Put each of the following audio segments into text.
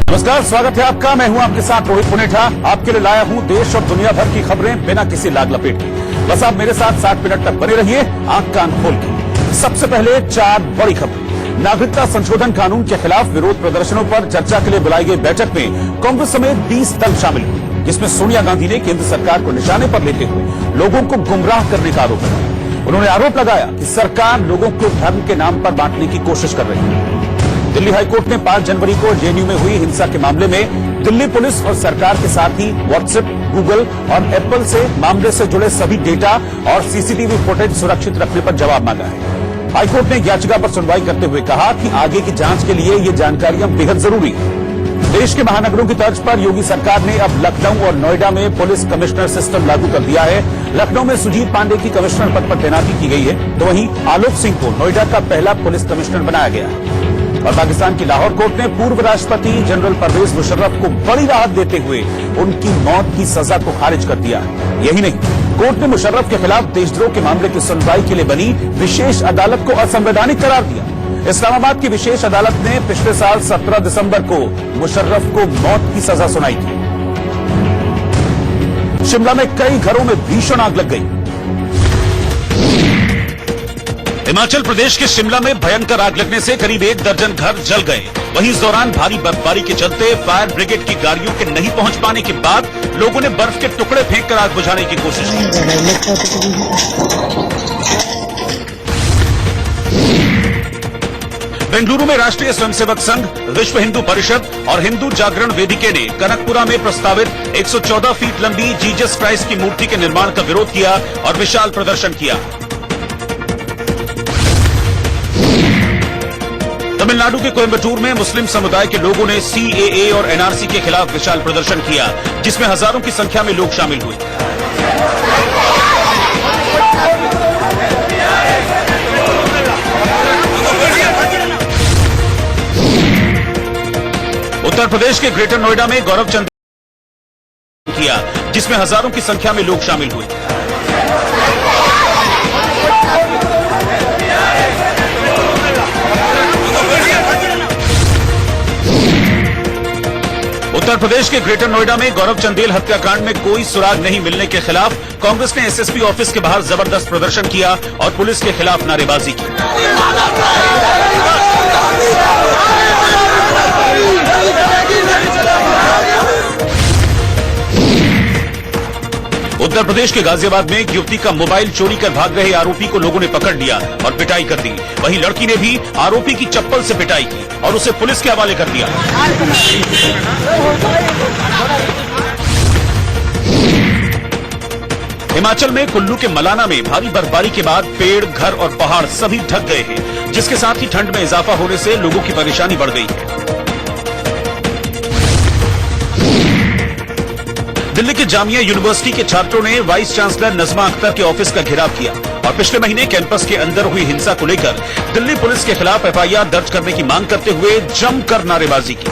नमस्कार, स्वागत है आपका। मैं हूं आपके साथ रोहित पुनेठा। आपके लिए लाया हूं देश और दुनिया भर की खबरें बिना किसी लाग लपेट के। बस आप मेरे साथ 60 मिनट तक बने रहिए, आंख कान खोल के। सबसे पहले 4 बड़ी खबरें। नागरिकता संशोधन कानून के खिलाफ विरोध प्रदर्शनों पर चर्चा के लिए बुलाई गई बैठक में कांग्रेस समेत 20 दल शामिल हुए, जिसमें सोनिया गांधी ने केंद्र सरकार को निशाने पर लेते हुए लोगों को गुमराह करने का आरोप लगाया। उन्होंने आरोप लगाया कि सरकार लोगों को धर्म के नाम पर बांटने की कोशिश कर रही है। दिल्ली हाईकोर्ट ने 5 जनवरी को जेएनयू में हुई हिंसा के मामले में दिल्ली पुलिस और सरकार के साथ ही व्हाट्सएप, गूगल और एप्पल से मामले से जुड़े सभी डेटा और सीसीटीवी फुटेज सुरक्षित रखने पर जवाब मांगा है। हाईकोर्ट ने याचिका पर सुनवाई करते हुए कहा कि आगे की जांच के लिए ये जानकारियां बेहद जरूरी है। देश के महानगरों की तर्ज पर योगी सरकार ने अब लखनऊ और नोएडा में पुलिस कमिश्नर सिस्टम लागू कर दिया है। लखनऊ में सुजीत पांडे की कमिश्नर पद पर तैनाती की गई है, तो वहीं आलोक सिंह को नोएडा का पहला पुलिस कमिश्नर बनाया गया है। और पाकिस्तान की लाहौर कोर्ट ने पूर्व राष्ट्रपति जनरल परवेज मुशर्रफ को बड़ी राहत देते हुए उनकी मौत की सजा को खारिज कर दिया है। यही नहीं, कोर्ट ने मुशर्रफ के खिलाफ देशद्रोह के मामले की सुनवाई के लिए बनी विशेष अदालत को असंवैधानिक करार दिया। इस्लामाबाद की विशेष अदालत ने पिछले साल 17 दिसंबर को मुशर्रफ को मौत की सजा सुनाई थी। शिमला में कई घरों में भीषण आग लग गई। हिमाचल प्रदेश के शिमला में भयंकर आग लगने से करीब 1 दर्जन घर जल गए। वहीं इस दौरान भारी बर्फबारी के चलते फायर ब्रिगेड की गाड़ियों के नहीं पहुंच पाने के बाद लोगों ने बर्फ के टुकड़े फेंककर आग बुझाने की कोशिश की। बेंगलुरु में राष्ट्रीय स्वयंसेवक संघ, विश्व हिंदू परिषद और हिंदू जागरण वेदिके ने कनकपुरा में प्रस्तावित 114 फीट लंबी जीसस क्राइस्ट की मूर्ति के निर्माण का विरोध किया और विशाल प्रदर्शन किया। तमिलनाडु के कोयम्बटूर में मुस्लिम समुदाय के लोगों ने सीएए और एनआरसी के खिलाफ विशाल प्रदर्शन किया, जिसमें हजारों की संख्या में लोग शामिल हुए। उत्तर प्रदेश के ग्रेटर नोएडा में गौरव चंद किया, जिसमें हजारों की संख्या में लोग शामिल हुए। उत्तर प्रदेश के ग्रेटर नोएडा में गौरव चंदेल हत्याकांड में कोई सुराग नहीं मिलने के खिलाफ कांग्रेस ने एसएसपी ऑफिस के बाहर जबरदस्त प्रदर्शन किया और पुलिस के खिलाफ नारेबाजी की। उत्तर प्रदेश के गाजियाबाद में एक युवती का मोबाइल चोरी कर भाग रहे आरोपी को लोगों ने पकड़ लिया और पिटाई कर दी। वहीं लड़की ने भी आरोपी की चप्पल से पिटाई की और उसे पुलिस के हवाले कर दिया। हिमाचल में कुल्लू के मलाना में भारी बर्फबारी के बाद पेड़, घर और पहाड़ सभी ढक गए हैं, जिसके साथ ही ठंड में इजाफा होने से लोगों की परेशानी बढ़ गई है। दिल्ली के जामिया यूनिवर्सिटी के छात्रों ने वाइस चांसलर नजमा अख्तर के ऑफिस का घेराव किया और पिछले महीने कैंपस के अंदर हुई हिंसा को लेकर दिल्ली पुलिस के खिलाफ एफआईआर दर्ज करने की मांग करते हुए जमकर नारेबाजी की।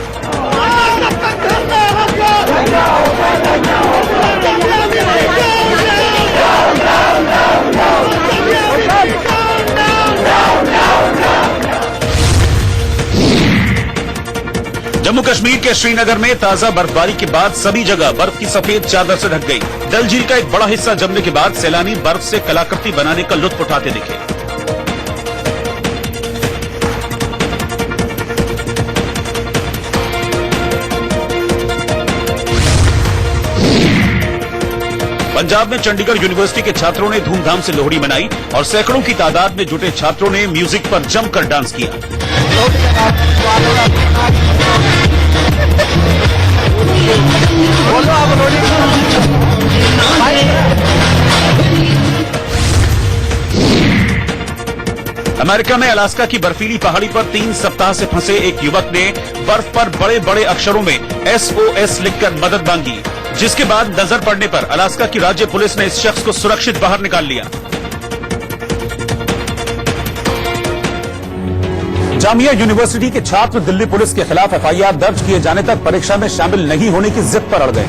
जम्मू कश्मीर के श्रीनगर में ताजा बर्फबारी के बाद सभी जगह बर्फ की सफेद चादर से ढक गई। डल झील का एक बड़ा हिस्सा जमने के बाद सैलानी बर्फ से कलाकृति बनाने का लुत्फ उठाते दिखे। पंजाब में चंडीगढ़ यूनिवर्सिटी के छात्रों ने धूमधाम से लोहड़ी मनाई और सैकड़ों की तादाद में जुटे छात्रों ने म्यूजिक पर जमकर डांस किया। अमेरिका में अलास्का की बर्फीली पहाड़ी पर 3 सप्ताह से फंसे एक युवक ने बर्फ पर बड़े बड़े अक्षरों में SOS लिखकर मदद मांगी, जिसके बाद नजर पड़ने पर अलास्का की राज्य पुलिस ने इस शख्स को सुरक्षित बाहर निकाल लिया। जामिया यूनिवर्सिटी के छात्र दिल्ली पुलिस के खिलाफ एफआईआर दर्ज किए जाने तक परीक्षा में शामिल नहीं होने की जिद पर अड़ गए।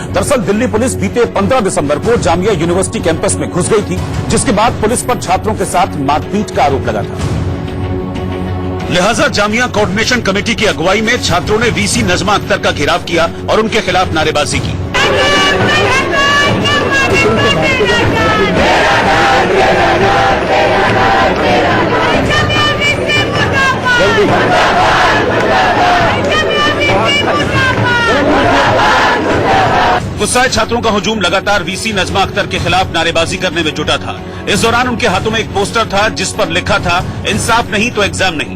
दरअसल दिल्ली पुलिस बीते 15 दिसंबर को जामिया यूनिवर्सिटी कैंपस में घुस गई थी, जिसके बाद पुलिस पर छात्रों के साथ मारपीट का आरोप लगा था। लिहाजा जामिया कोऑर्डिनेशन कमेटी की अगुवाई में छात्रों ने वीसी नजमा अख्तर का घेराव किया और उनके खिलाफ नारेबाजी की। गुस्साए छात्रों का हुजूम लगातार वीसी नजमा अख्तर के खिलाफ नारेबाजी करने में जुटा था। इस दौरान उनके हाथों में एक पोस्टर था जिस पर लिखा था, इंसाफ नहीं तो एग्जाम नहीं।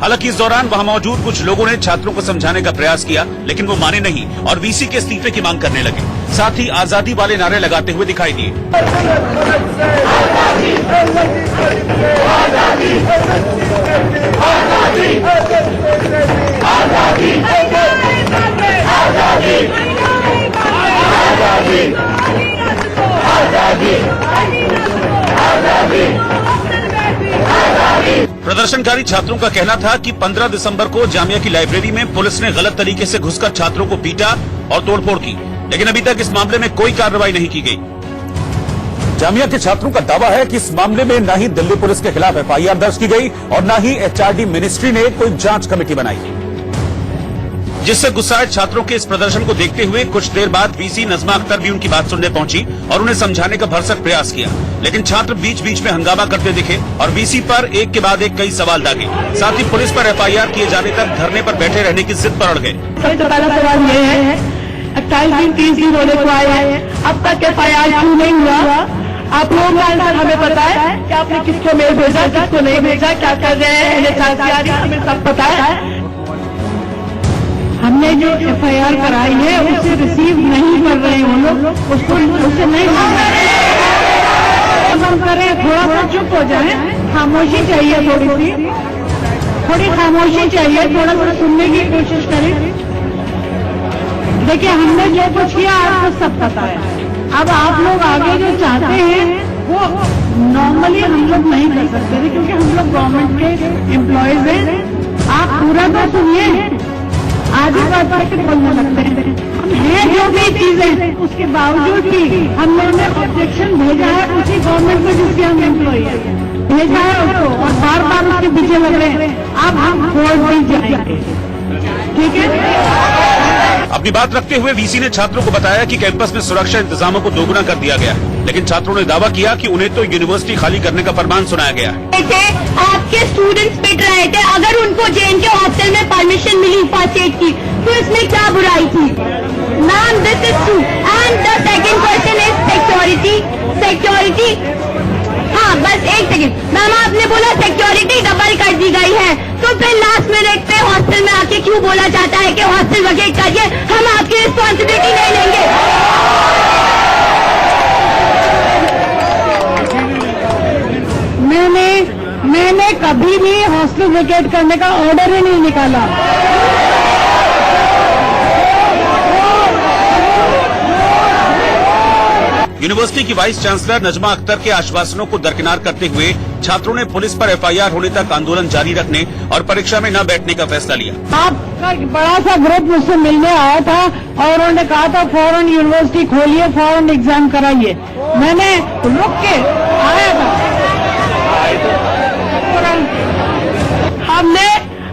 हालांकि इस दौरान वहां मौजूद कुछ लोगों ने छात्रों को समझाने का प्रयास किया, लेकिन वो माने नहीं और वीसी के इस्तीफे की मांग करने लगे। साथ ही आजादी वाले नारे लगाते हुए दिखाई दिए। प्रदर्शनकारी छात्रों का कहना था कि 15 दिसंबर को जामिया की लाइब्रेरी में पुलिस ने गलत तरीके से घुसकर छात्रों को पीटा और तोड़फोड़ की, लेकिन अभी तक इस मामले में कोई कार्रवाई नहीं की गई। जामिया के छात्रों का दावा है कि इस मामले में न ही दिल्ली पुलिस के खिलाफ एफआईआर दर्ज की गई और न ही एचआरडी मिनिस्ट्री ने कोई जांच कमेटी बनाई, जिससे गुस्साए छात्रों के इस प्रदर्शन को देखते हुए कुछ देर बाद वीसी नजमा अख्तर भी उनकी बात सुनने पहुंची और उन्हें समझाने का भरसक प्रयास किया, लेकिन छात्र बीच बीच में हंगामा करते दिखे और वीसी पर एक के बाद एक कई सवाल दागे। साथ ही पुलिस पर एफआईआर किए जाने तक धरने पर बैठे रहने की जिद पर अड़ गए। सबसे पहला सवाल ये है, 28 दिन 30 दिन होने को आए हैं, अब तक एफआईआर क्यों नहीं हुआ? आप लोगों का आंसर हमें पता है कि आपने किसको मेल भेजा, किसको नहीं भेजा, क्या कर रहे हैं, हमें सब पता है। हमने जो एफआईआर कराई है उसे रिसीव नहीं कर रहे हैं वो लोग, उसको उसे नहीं हम करें, थोड़ा सा चुप हो जाए, खामोशी चाहिए, थोड़ी खामोशी चाहिए, थोड़ा सा सुनने की कोशिश करें। देखिए, हमने जो कुछ किया आपको सब पता है। अब आप लोग आगे जो चाहते हैं वो नॉर्मली हम लोग नहीं कर सकते थे, क्योंकि हम लोग गवर्नमेंट के एम्प्लॉयज हैं। आप पूरा तो सुनिए, आधी बात करके बोलने लगते हैं। है जो भी चीजें, उसके बावजूद भी हम लोगों ने ऑब्जेक्शन भेजा है उसी गवर्नमेंट को जिसके हम एम्प्लॉय है, भेजा है उसको, और बार बार उसके पीछे लग रहे हैं। अब हम कोर्ट भी जाएंगे, ठीक है। अपनी बात रखते हुए वीसी ने छात्रों को बताया कि कैंपस में सुरक्षा इंतजामों को दोगुना कर दिया गया है, लेकिन छात्रों ने दावा किया कि उन्हें तो यूनिवर्सिटी खाली करने का फरमान सुनाया गया है। आपके स्टूडेंट्स पिट रहे थे, अगर उनको जेएनके हॉस्टल में परमिशन मिली फर्स्ट एड की तो इसमें क्या बुराई थी? Ma'am, this is true. And the second question is security. हाँ, बस एक सेकंड मैम, आपने बोला सिक्योरिटी डबल कर दी गई है, तो फिर लास्ट मिनट पे हॉस्टल में आके क्यों बोला जाता है कि हॉस्टल वैकेट करिए, हम आपकी रिस्पॉन्सिबिलिटी नहीं लेंगे? मैंने कभी भी हॉस्टल वेकेट करने का ऑर्डर ही नहीं निकाला। यूनिवर्सिटी की वाइस चांसलर नजमा अख्तर के आश्वासनों को दरकिनार करते हुए छात्रों ने पुलिस पर एफआईआर होने तक आंदोलन जारी रखने और परीक्षा में न बैठने का फैसला लिया। आपका बड़ा सा ग्रुप मुझसे मिलने आया था और उन्होंने कहा था फौरन यूनिवर्सिटी खोलिए, फौरन एग्जाम कराइए। मैंने रुक के आया था,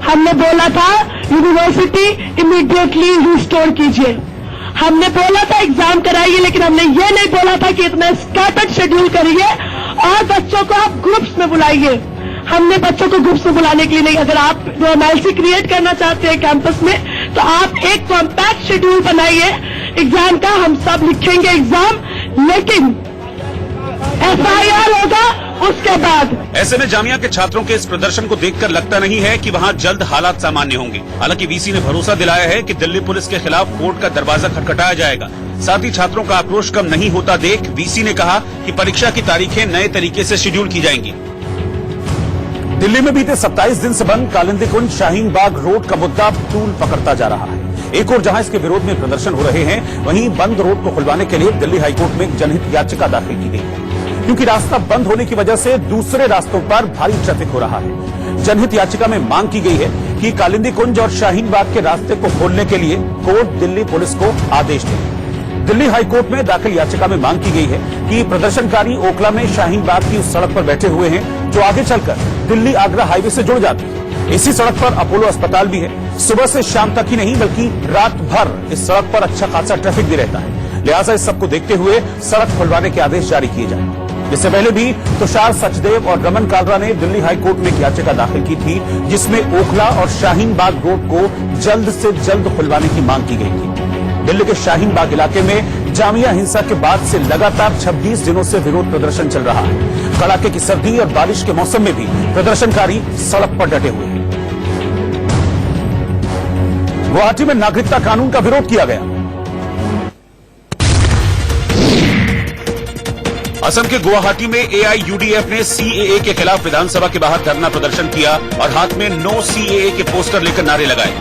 हमने बोला था यूनिवर्सिटी इमीडिएटली रिस्टोर कीजिए, हमने बोला था एग्जाम कराइए, लेकिन हमने ये नहीं बोला था कि इतना स्कैटर्ड शेड्यूल करिए और बच्चों को आप ग्रुप्स में बुलाइए। हमने बच्चों को ग्रुप्स में बुलाने के लिए नहीं, अगर आप नॉर्मैलिटी क्रिएट करना चाहते हैं कैंपस में तो आप एक कॉम्पैक्ट शेड्यूल बनाइए एग्जाम का, हम सब लिखेंगे एग्जाम, लेकिन एफआईआर होगा उसके बाद। ऐसे में जामिया के छात्रों के इस प्रदर्शन को देखकर लगता नहीं है कि वहां जल्द हालात सामान्य होंगे। हालांकि वीसी ने भरोसा दिलाया है कि दिल्ली पुलिस के खिलाफ कोर्ट का दरवाजा खटखटाया जाएगा। साथ ही छात्रों का आक्रोश कम नहीं होता देख वीसी ने कहा कि परीक्षा की तारीखें नए तरीके से शेड्यूल की जाएंगी। दिल्ली में बीते 27 दिन से बंद कालिंदी कुंज शाहीन बाग रोड का मुद्दा तूल पकड़ता जा रहा है। एक और जहां इसके विरोध में प्रदर्शन हो रहे हैं, वहीं बंद रोड को खुलवाने के लिए दिल्ली हाईकोर्ट में एक जनहित याचिका दाखिल की गई है, क्योंकि रास्ता बंद होने की वजह से दूसरे रास्तों पर भारी ट्रैफिक हो रहा है। जनहित याचिका में मांग की गई है कि कालिंदी कुंज और शाहीन बाग के रास्ते को खोलने के लिए कोर्ट दिल्ली पुलिस को आदेश दे। दिल्ली हाईकोर्ट में दाखिल याचिका में मांग की गई है कि प्रदर्शनकारी ओखला में शाहीन बाग की उस सड़क पर बैठे हुए हैं जो आगे चलकर दिल्ली आगरा हाईवे से जुड़ जाती है। इसी सड़क पर अपोलो अस्पताल भी है। सुबह से शाम तक ही नहीं बल्कि रात भर इस सड़क पर अच्छा खासा ट्रैफिक भी रहता है। लिहाजा इस सबको देखते हुए सड़क खुलवाने के आदेश जारी किए जाए। इससे पहले भी तुषार सचदेव और रमन कालरा ने दिल्ली हाईकोर्ट में एक याचिका दाखिल की थी जिसमें ओखला और शाहीन बाग रोड को जल्द से जल्द खुलवाने की मांग की गई थी। दिल्ली के शाहीन बाग इलाके में जामिया हिंसा के बाद से लगातार 26 दिनों से विरोध प्रदर्शन चल रहा है। कड़ाके की सर्दी और बारिश के मौसम में भी प्रदर्शनकारी सड़क पर डटे हुए हैं। गुवाहाटी में नागरिकता कानून का विरोध किया गया। असम के गुवाहाटी में एआईयूडीएफ ने सीएए के खिलाफ विधानसभा के बाहर धरना प्रदर्शन किया और हाथ में नो सीएए के पोस्टर लेकर नारे लगाए।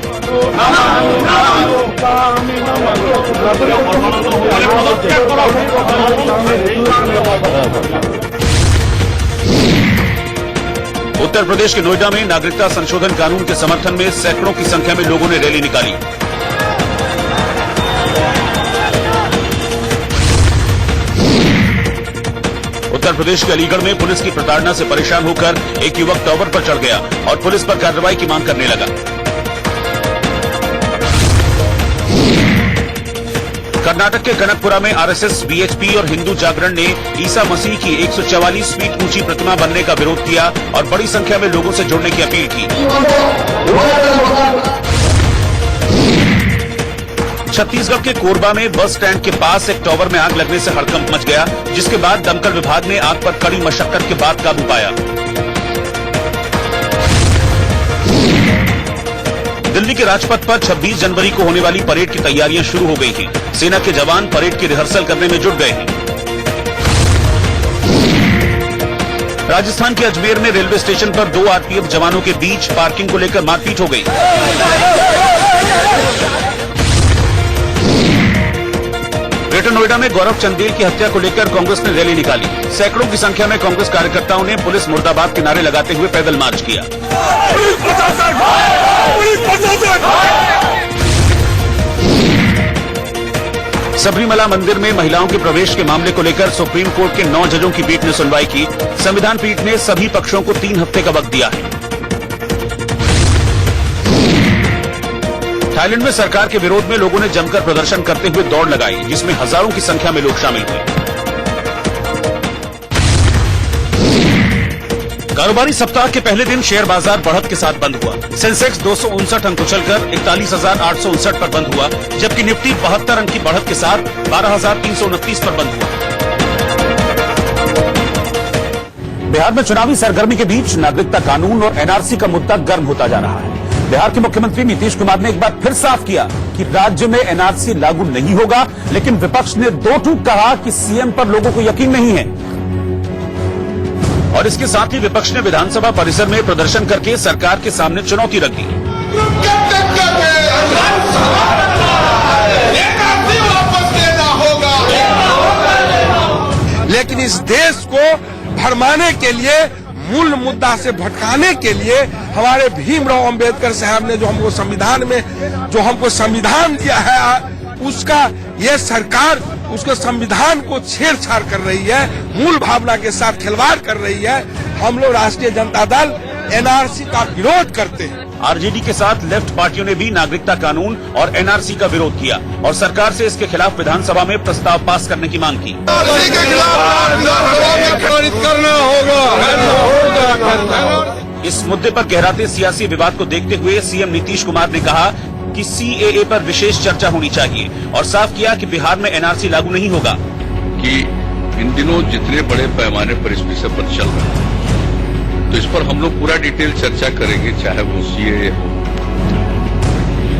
उत्तर प्रदेश के नोएडा में नागरिकता संशोधन कानून के समर्थन में सैकड़ों की संख्या में लोगों ने रैली निकाली। उत्तर प्रदेश के अलीगढ़ में पुलिस की प्रताड़ना से परेशान होकर एक युवक टावर पर चढ़ गया और पुलिस पर कार्रवाई की मांग करने लगा। कर्नाटक के कनकपुरा में आरएसएस, बीएचपी और हिंदू जागरण ने ईसा मसीह की 144 फीट ऊंची प्रतिमा बनने का विरोध किया और बड़ी संख्या में लोगों से जुड़ने की अपील की। छत्तीसगढ़ के कोरबा में बस स्टैंड के पास एक टावर में आग लगने से हड़कंप मच गया, जिसके बाद दमकल विभाग ने आग पर कड़ी मशक्कत के बाद काबू पाया। दिल्ली के राजपथ पर 26 जनवरी को होने वाली परेड की तैयारियां शुरू हो गई हैं। सेना के जवान परेड की रिहर्सल करने में जुट गए हैं। राजस्थान के अजमेर में रेलवे स्टेशन पर 2 आरपीएफ जवानों के बीच पार्किंग को लेकर मारपीट हो गई। ग्रेटर नोएडा में गौरव चंदेल की हत्या को लेकर कांग्रेस ने रैली निकाली। सैकड़ों की संख्या में कांग्रेस कार्यकर्ताओं ने पुलिस मुर्दाबाद के नारे लगाते हुए पैदल मार्च किया। सबरीमला मंदिर में महिलाओं के प्रवेश के मामले को लेकर सुप्रीम कोर्ट के 9 जजों की पीठ ने सुनवाई की। संविधान पीठ ने सभी पक्षों को 3 हफ्ते का वक्त दिया है। थाईलैंड में सरकार के विरोध में लोगों ने जमकर प्रदर्शन करते हुए दौड़ लगाई, जिसमें हजारों की संख्या में लोग शामिल हुए। कारोबारी सप्ताह के पहले दिन शेयर बाजार बढ़त के साथ बंद हुआ। सेंसेक्स 259 अंक उछलकर 41,859 पर बंद हुआ, जबकि निफ्टी 72 अंक की बढ़त के साथ 12,329 पर बंद हुआ। बिहार में चुनावी सरगर्मी के बीच नागरिकता कानून और एनआरसी का मुद्दा गर्म होता जा रहा है। बिहार के मुख्यमंत्री नीतीश कुमार ने एक बार फिर साफ किया कि राज्य में एनआरसी लागू नहीं होगा, लेकिन विपक्ष ने 2 टूक कहा कि सीएम पर लोगों को यकीन नहीं है। और इसके साथ ही विपक्ष ने विधानसभा परिसर में प्रदर्शन करके सरकार के सामने चुनौती रख दी। लेकिन इस देश को भरमाने के लिए, मूल मुद्दा से भटकाने के लिए हमारे भीमराव अंबेडकर साहब ने जो हमको संविधान दिया है, उसका ये सरकार उसके संविधान को छेड़छाड़ कर रही है, मूल भावना के साथ खिलवाड़ कर रही है। हम लोग राष्ट्रीय जनता दल एनआरसी का विरोध करते हैं। आरजेडी के साथ लेफ्ट पार्टियों ने भी नागरिकता कानून और एनआरसी का विरोध किया और सरकार से इसके खिलाफ विधानसभा में प्रस्ताव पास करने की मांग की। इस मुद्दे पर गहराते सियासी विवाद को देखते हुए सीएम नीतीश कुमार ने कहा कि सीएए पर विशेष चर्चा होनी चाहिए और साफ किया कि बिहार में एनआरसी लागू नहीं होगा। कि इन दिनों जितने बड़े पैमाने पर इस विषय पर चल रहा है, तो इस पर हम लोग पूरा डिटेल चर्चा करेंगे, चाहे वो सीएए हो,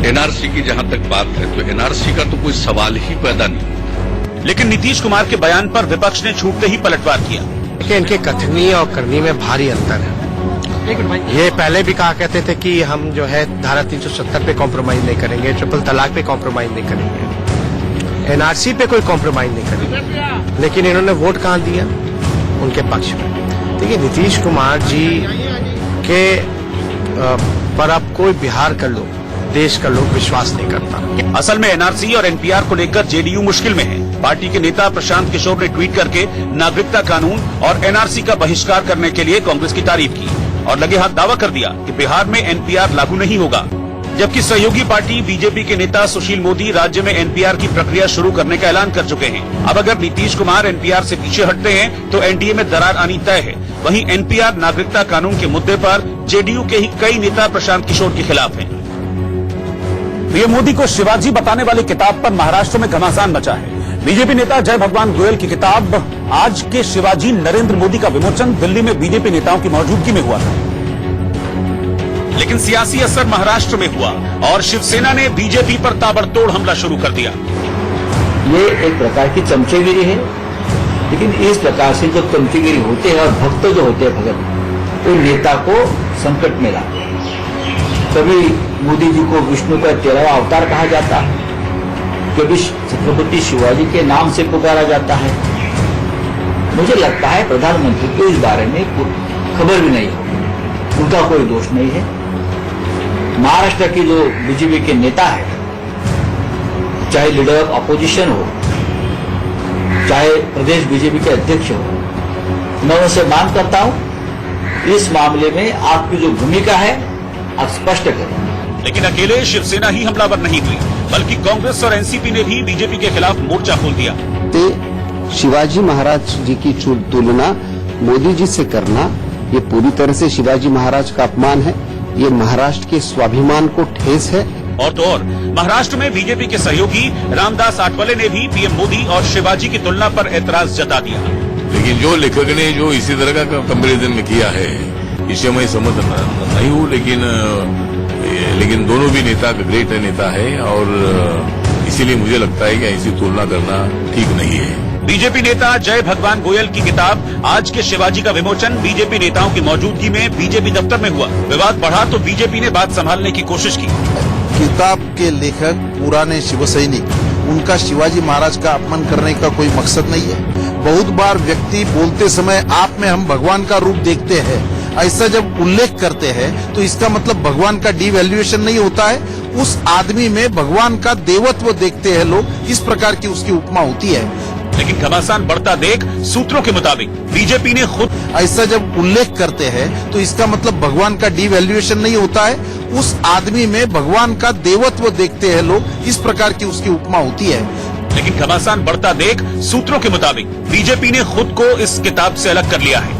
एनआरसी की जहां तक बात है तो एनआरसी का तो कोई सवाल ही पैदा नहीं। लेकिन नीतीश कुमार के बयान पर विपक्ष ने छूटते ही पलटवार किया। इनके कथनी और करनी में भारी अंतर है। ये पहले भी कहा करते थे कि हम जो है धारा 370 पे कॉम्प्रोमाइज नहीं करेंगे, ट्रिपल तलाक पे कॉम्प्रोमाइज नहीं करेंगे, एनआरसी पे कोई कॉम्प्रोमाइज नहीं करेंगे, लेकिन इन्होंने वोट कहां दिया? उनके पक्ष में। देखिए, नीतीश कुमार जी के पर अब कोई बिहार का लोग, देश का लोग विश्वास नहीं करता। असल में एनआरसी और एनपीआर को लेकर जेडीयू मुश्किल में है। पार्टी के नेता प्रशांत किशोर ने ट्वीट करके नागरिकता कानून और एनआरसी का बहिष्कार करने के लिए कांग्रेस की तारीफ की और लगे हाथ दावा कर दिया कि बिहार में एनपीआर लागू नहीं होगा। जबकि सहयोगी पार्टी बीजेपी के नेता सुशील मोदी राज्य में एनपीआर की प्रक्रिया शुरू करने का ऐलान कर चुके हैं। अब अगर नीतीश कुमार एनपीआर से पीछे हटते हैं तो एनडीए में दरार आनी तय है। वहीं एनपीआर नागरिकता कानून के मुद्दे पर जेडीयू के ही कई नेता प्रशांत किशोर के खिलाफ हैं। पीएम मोदी को शिवाजी बताने वाली किताब पर महाराष्ट्र में घमासान मचा है। बीजेपी नेता जय भगवान गोयल की किताब आज के शिवाजी नरेंद्र मोदी का विमोचन दिल्ली में बीजेपी नेताओं की मौजूदगी में हुआ था। लेकिन सियासी असर महाराष्ट्र में हुआ और शिवसेना ने बीजेपी पर ताबड़तोड़ हमला शुरू कर दिया। ये एक प्रकार की चमचेगिरी है, लेकिन इस प्रकार से जो चमचेगिरी होते हैं और भक्त जो होते हैं भगत, वो नेता को संकट में लाते हैं। कभी मोदी जी को विष्णु का 13वां अवतार कहा जाता है, कभी छत्रपति शिवाजी के नाम से पुकारा जाता है। मुझे लगता है प्रधानमंत्री को इस बारे में खबर भी नहीं होगी, उनका कोई दोष नहीं है। महाराष्ट्र की जो बीजेपी के नेता है, चाहे लीडर ऑफ अपोजिशन हो, चाहे प्रदेश बीजेपी के अध्यक्ष हो, मैं उनसे मांग करता हूं इस मामले में आपकी जो भूमिका है आप स्पष्ट करें। लेकिन अकेले शिवसेना ही हमलावर नहीं हुई, बल्कि कांग्रेस और एनसीपी ने भी बीजेपी के खिलाफ मोर्चा खोल दिया। शिवाजी महाराज जी की तुलना मोदी जी से करना ये पूरी तरह से शिवाजी महाराज का अपमान है। ये महाराष्ट्र के स्वाभिमान को ठेस है। और तो और महाराष्ट्र में बीजेपी के सहयोगी रामदास आठवले ने भी पीएम मोदी और शिवाजी की तुलना पर एतराज जता दिया। लेकिन जो लेखक ने जो इसी तरह का कंपैरिजन में किया है, इसे मैं समझ नहीं हूँ, लेकिन दोनों भी नेता ग्रेट नेता है और इसीलिए मुझे लगता है कि ऐसी तुलना करना ठीक नहीं है। बीजेपी नेता जय भगवान गोयल की किताब आज के शिवाजी का विमोचन बीजेपी नेताओं की मौजूदगी में बीजेपी दफ्तर में हुआ। विवाद बढ़ा तो बीजेपी ने बात संभालने की कोशिश की। किताब के लेखक पुराने शिवसैनिक, उनका शिवाजी महाराज का अपमान करने का कोई मकसद नहीं है। बहुत बार व्यक्ति बोलते समय आप में हम भगवान का रूप देखते हैं, ऐसा जब उल्लेख करते हैं तो इसका मतलब भगवान का डिवैल्यूएशन नहीं होता है, उस आदमी में भगवान का देवत्व देखते हैं लोग, इस प्रकार की उसकी उपमा होती है। लेकिन घमासान बढ़ता देख सूत्रों के मुताबिक बीजेपी ने खुद ऐसा जब उल्लेख करते हैं तो इसका मतलब भगवान का डिवैल्यूएशन नहीं होता है, उस आदमी में भगवान का देवत्व देखते हैं लोग, इस प्रकार की उसकी उपमा होती है। लेकिन घमासान बढ़ता देख सूत्रों के मुताबिक बीजेपी ने खुद को इस किताब से अलग कर लिया है।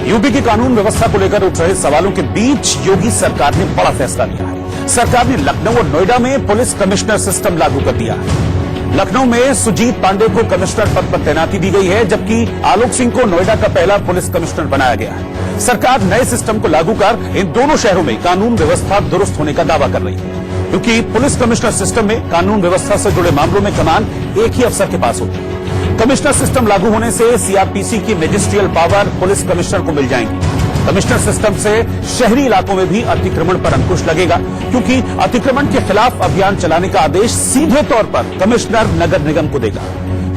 यूपी की कानून व्यवस्था को लेकर उठ रहे सवालों के बीच योगी सरकार ने बड़ा फैसला लिया है। सरकार ने लखनऊ और नोएडा में पुलिस कमिश्नर सिस्टम लागू कर दिया है। लखनऊ में सुजीत पांडे को कमिश्नर पद पर तैनाती दी गई है, जबकि आलोक सिंह को नोएडा का पहला पुलिस कमिश्नर बनाया गया है। सरकार नए सिस्टम को लागू कर इन दोनों शहरों में कानून व्यवस्था दुरुस्त होने का दावा कर रही है, क्योंकि पुलिस कमिश्नर सिस्टम में कानून व्यवस्था से जुड़े मामलों में कमान एक ही अफसर के पास होती है। कमिश्नर सिस्टम लागू होने से सीआरपीसी की मैजिस्ट्रियल पावर पुलिस कमिश्नर को मिल जाएंगी। कमिश्नर सिस्टम से शहरी इलाकों में भी अतिक्रमण पर अंकुश लगेगा, क्योंकि अतिक्रमण के खिलाफ अभियान चलाने का आदेश सीधे तौर पर कमिश्नर नगर निगम को देगा।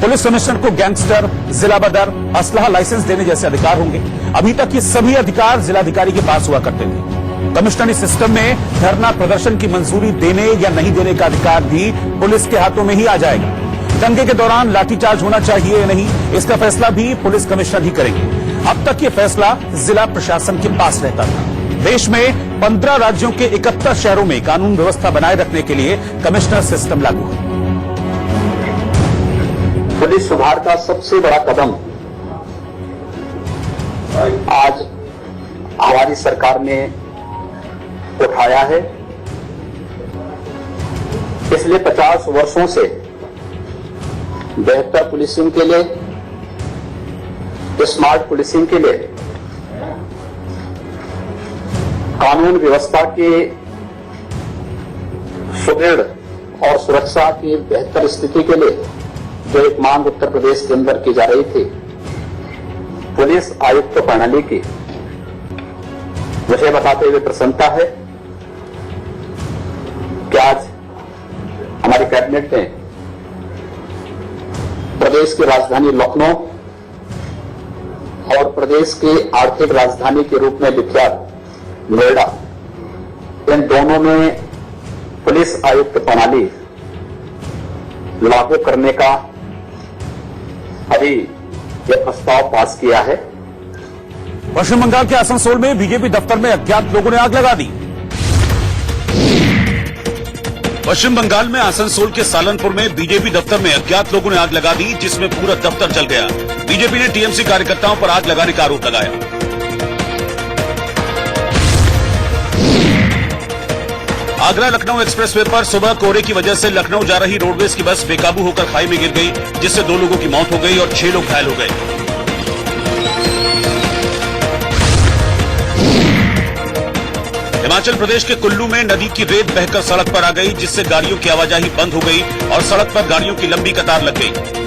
पुलिस कमिश्नर को गैंगस्टर, जिला बदर, असलहा लाइसेंस देने जैसे अधिकार होंगे। अभी तक ये सभी अधिकार जिलाधिकारी के पास हुआ करते थे। कमिश्नरी सिस्टम में धरना प्रदर्शन की मंजूरी देने या नहीं देने का अधिकार भी पुलिस के हाथों में ही आ जाएगा। दंगे के दौरान लाठीचार्ज होना चाहिए या नहीं, इसका फैसला भी पुलिस कमिश्नर ही करेंगे। अब तक ये फैसला जिला प्रशासन के पास रहता था। देश में 15 राज्यों के 71 शहरों में कानून व्यवस्था बनाए रखने के लिए कमिश्नर सिस्टम लागू है। पुलिस सुधार का सबसे बड़ा कदम आज हमारी सरकार ने उठाया है। पिछले 50 वर्षों से बेहतर पुलिसिंग के लिए, स्मार्ट पुलिसिंग के लिए, कानून व्यवस्था के सुदृढ़ और सुरक्षा की बेहतर स्थिति के लिए जो एक मांग उत्तर प्रदेश के अंदर की जा रही थी, पुलिस आयुक्त प्रणाली की, मुझे बताते हुए प्रसन्नता है कि आज हमारी कैबिनेट ने प्रदेश की राजधानी लखनऊ और प्रदेश की आर्थिक राजधानी के रूप में विख्यात नोएडा, इन दोनों में पुलिस आयुक्त प्रणाली लागू करने का अभी यह प्रस्ताव पास किया है। पश्चिम बंगाल के आसनसोल में बीजेपी दफ्तर में अज्ञात लोगों ने आग लगा दी। पश्चिम बंगाल में आसनसोल के सालनपुर में बीजेपी दफ्तर में अज्ञात लोगों ने आग लगा दी, जिसमें पूरा दफ्तर जल गया। बीजेपी ने टीएमसी कार्यकर्ताओं पर आग लगाने का आरोप लगाया। आगरा लखनऊ एक्सप्रेसवे पर सुबह कोहरे की वजह से लखनऊ जा रही रोडवेज की बस बेकाबू होकर खाई में गिर गई, जिससे 2 लोगों की मौत हो गई और 6 लोग घायल हो गए। हिमाचल प्रदेश के कुल्लू में नदी की रेत बहकर सड़क पर आ गई, जिससे गाड़ियों की आवाजाही बंद हो गई और सड़क पर गाड़ियों की लंबी कतार लग गई।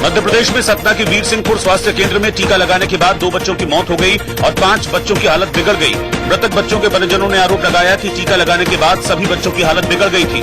मध्य प्रदेश में सतना के वीर सिंहपुर स्वास्थ्य केंद्र में टीका लगाने के बाद 2 बच्चों की मौत हो गई और 5 बच्चों की हालत बिगड़ गई। मृतक बच्चों के परिजनों ने आरोप लगाया कि टीका लगाने के बाद सभी बच्चों की हालत बिगड़ गई थी।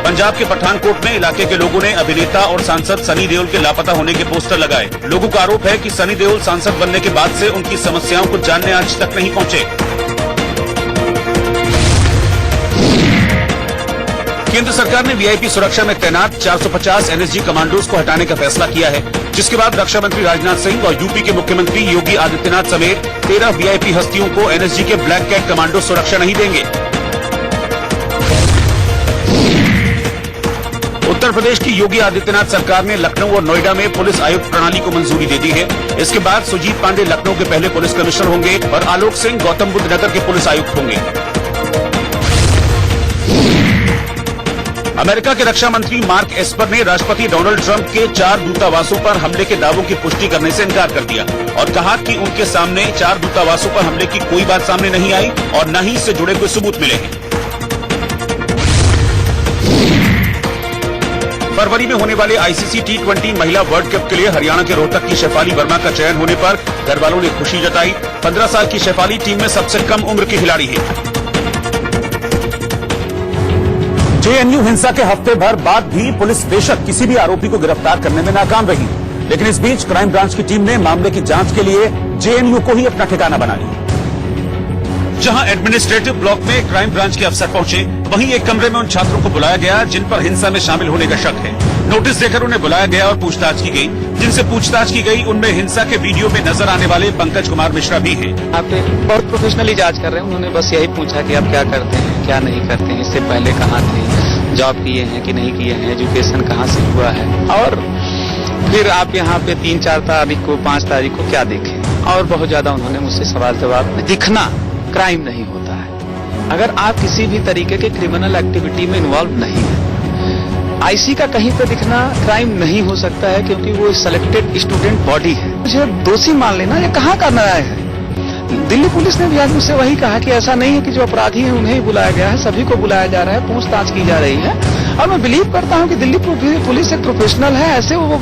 पंजाब के पठानकोट में इलाके के लोगों ने अभिनेता और सांसद सनी देओल के लापता होने के पोस्टर लगाए। लोगों का आरोप है कि सनी देओल सांसद बनने के बाद से उनकी समस्याओं को जानने आज तक नहीं पहुंचे। केंद्र सरकार ने वीआईपी सुरक्षा में तैनात 450 एनएसजी कमांडोज को हटाने का फैसला किया है, जिसके बाद रक्षा मंत्री राजनाथ सिंह और यूपी के मुख्यमंत्री योगी आदित्यनाथ समेत 13 वीआईपी हस्तियों को एनएसजी के ब्लैक कैट कमांडो सुरक्षा नहीं देंगे। उत्तर प्रदेश की योगी आदित्यनाथ सरकार ने लखनऊ और नोएडा में पुलिस आयुक्त प्रणाली को मंजूरी दे दी है। इसके बाद सुजीत पांडे लखनऊ के पहले पुलिस कमिश्नर होंगे और आलोक सिंह गौतम बुद्ध नगर के पुलिस आयुक्त होंगे। अमेरिका के रक्षा मंत्री मार्क एस्पर ने राष्ट्रपति डोनाल्ड ट्रंप के 4 दूतावासों पर हमले के दावों की पुष्टि करने से इनकार कर दिया और कहा कि उनके सामने 4 दूतावासों पर हमले की कोई बात सामने नहीं आई और न ही इससे जुड़े कोई सबूत मिले हैं। फरवरी में होने वाले आईसीसी T20 महिला वर्ल्ड कप के लिए हरियाणा के रोहतक की शेफाली वर्मा का चयन होने पर घर वालों ने खुशी जताई। 15 साल की शेफाली टीम में सबसे कम उम्र की खिलाड़ी है। जेएनयू हिंसा के हफ्ते भर बाद भी पुलिस बेशक किसी भी आरोपी को गिरफ्तार करने में नाकाम रही, लेकिन इस बीच क्राइम ब्रांच की टीम ने मामले की जांच के लिए जेएनयू को ही अपना ठिकाना बना लिया। जहां एडमिनिस्ट्रेटिव ब्लॉक में क्राइम ब्रांच के अफसर पहुंचे, वहीं एक कमरे में उन छात्रों को बुलाया गया जिन पर हिंसा में शामिल होने का शक है। नोटिस देकर उन्हें बुलाया गया और पूछताछ की गई। जिनसे पूछताछ की गई उनमें हिंसा के वीडियो में नजर आने वाले पंकज कुमार मिश्रा भी हैं। आप बहुत प्रोफेशनली जांच कर रहे हैं। उन्होंने बस यही पूछा कि आप क्या करते हैं, क्या नहीं करते हैं, इससे पहले कहाँ थे, जॉब किए हैं कि नहीं किए हैं, एजुकेशन कहाँ से हुआ है, और फिर आप यहाँ पे 3-4 तारीख को 5 तारीख को क्या देखें। और बहुत ज्यादा उन्होंने मुझसे सवाल जवाब। दिखना क्राइम नहीं होता है। अगर आप किसी भी तरीके के क्रिमिनल एक्टिविटी में इन्वॉल्व नहीं है, आईसी का कहीं पे दिखना क्राइम नहीं हो सकता है, क्योंकि वो सिलेक्टेड स्टूडेंट बॉडी है। मुझे दोषी मान लेना ये कहाँ का न्याय है। दिल्ली पुलिस ने भी आज मुझसे वही कहा कि ऐसा नहीं है कि जो अपराधी हैं उन्हें ही बुलाया गया है, सभी को बुलाया जा रहा है, पूछताछ की जा रही है। और मैं बिलीव करता हूं कि दिल्ली पुलिस एक प्रोफेशनल है, ऐसे वो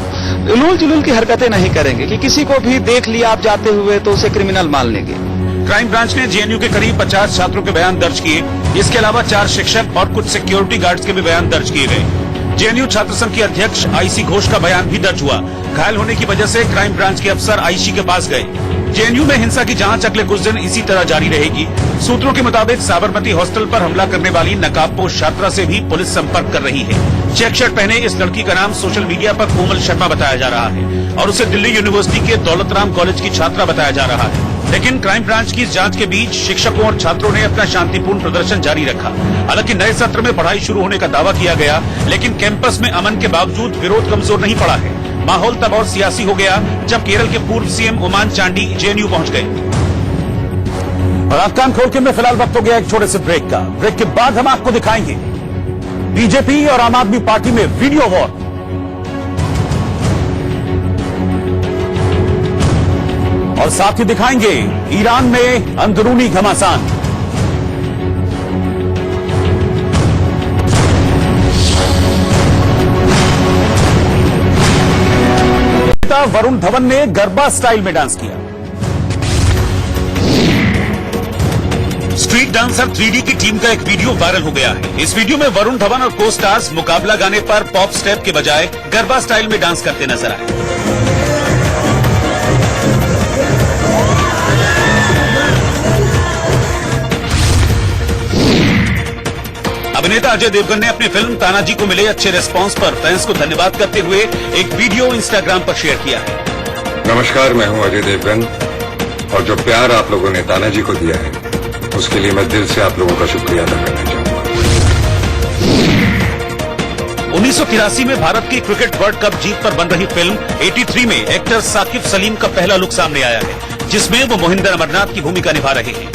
उलूल जुलूल की हरकतें नहीं करेंगे कि किसी को भी देख लिया आप जाते हुए तो उसे क्रिमिनल मान लेंगे। क्राइम ब्रांच ने जेएनयू के करीब 50 छात्रों के बयान दर्ज किए। इसके अलावा 4 शिक्षक और कुछ सिक्योरिटी गार्ड्स के भी बयान दर्ज किए गए। जेएनयू छात्र संघ के अध्यक्ष आईसी घोष का बयान भी दर्ज हुआ। घायल होने की वजह से क्राइम ब्रांच के अफसर आईसी के पास गए। जेएनयू में हिंसा की जांच अगले कुछ दिन इसी तरह जारी रहेगी। सूत्रों के मुताबिक साबरमती हॉस्टल पर हमला करने वाली नकाबपोश छात्रा से भी पुलिस संपर्क कर रही है। चेक शर्ट पहने इस लड़की का नाम सोशल मीडिया पर कोमल शर्मा बताया जा रहा है और उसे दिल्ली यूनिवर्सिटी के दौलतराम कॉलेज की छात्रा बताया जा रहा है। लेकिन क्राइम ब्रांच की जांच के बीच शिक्षकों और छात्रों ने अपना शांतिपूर्ण प्रदर्शन जारी रखा। हालांकि नए सत्र में पढ़ाई शुरू होने का दावा किया गया, लेकिन कैंपस में अमन के बावजूद विरोध कमजोर नहीं पड़ा है। माहौल तब और सियासी हो गया जब केरल के पूर्व सीएम ओमान चांडी जेएनयू पहुंच गए। और आप कान खोल के में फिलहाल वक्त हो गया एक छोटे से ब्रेक का। ब्रेक के बाद हम आपको दिखाएंगे बीजेपी और आम आदमी पार्टी में वीडियो वॉर। और साथ ही दिखाएंगे ईरान में अंदरूनी घमासान। वरुण धवन ने गरबा स्टाइल में डांस किया। स्ट्रीट डांसर 3D की टीम का एक वीडियो वायरल हो गया है। इस वीडियो में वरुण धवन और को स्टार्स मुकाबला गाने पर पॉप स्टेप के बजाय गरबा स्टाइल में डांस करते नजर आए। अभिनेता अजय देवगन ने अपनी फिल्म तानाजी को मिले अच्छे रिस्पांस पर फैंस को धन्यवाद करते हुए एक वीडियो इंस्टाग्राम पर शेयर किया है। नमस्कार, मैं हूं अजय देवगन और जो प्यार आप लोगों ने तानाजी को दिया है उसके लिए मैं दिल से आप लोगों का शुक्रिया अदा करना चाहूंगा। 1983 में भारत की क्रिकेट वर्ल्ड कप जीत पर बन रही फिल्म 83 में एक्टर साकिब सलीम का पहला लुक सामने आया है, जिसमें वो मोहिंदर अमरनाथ की भूमिका निभा रहे हैं।